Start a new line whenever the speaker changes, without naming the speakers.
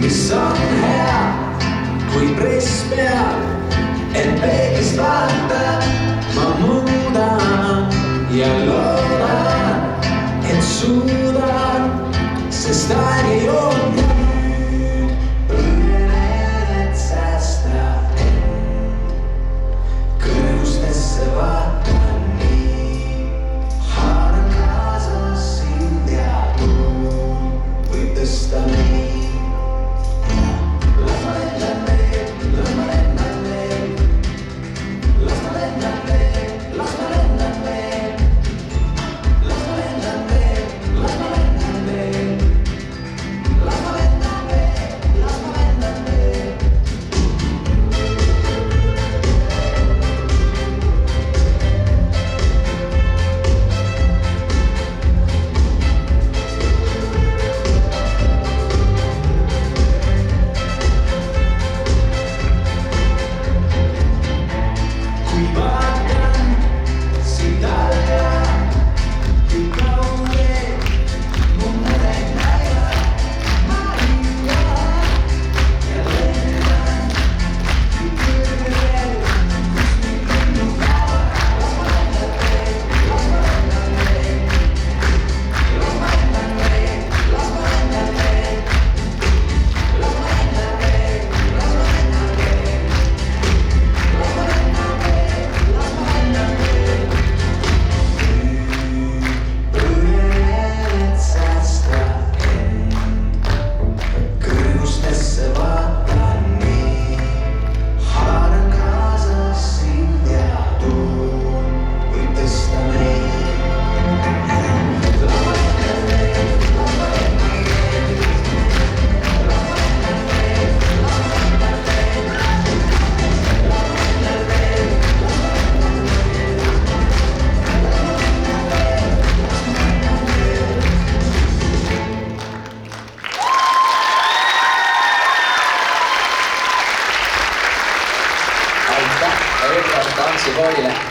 mis on hea kui press peal, et peeglist vaatab, ma muudan ja loodan, et suudan, sest aeg ei olnud nüüd. Õnnelen, et säästa end, kõrgustesse vaatan nii, haaran kaasa sind ja tuun võib tõsta nii. Las ma lendan veel, las ma lendan veel, las ma lendan veel, las ma lendan veel, las ma lendan veel, las ma lendan veel, las ma lendan veel, las ma lendan veel. Kui vaatan sind alla, kui kaugel mu mured näivad, ma hüüan ja lendan kui kõrgel, kus mind lennud näevad. Las ma lendan veel, las ma lendan veel, las ma lendan veel, las ma lendan veel, las ma lendan veel, las ma lendan veel, las ma lendan veel, las ma lendan veel. Õnnelen, et säästa end, kõrgustesse vaatan nii, haaran kaasa sind ja tuun võib tõsta nii. Las ma lendan veel, las ma lendan veel, las ma lendan veel, las ma lendan veel, las ma lendan veel, las ma lendan veel,
aitäh Edgar Tantsikoolile!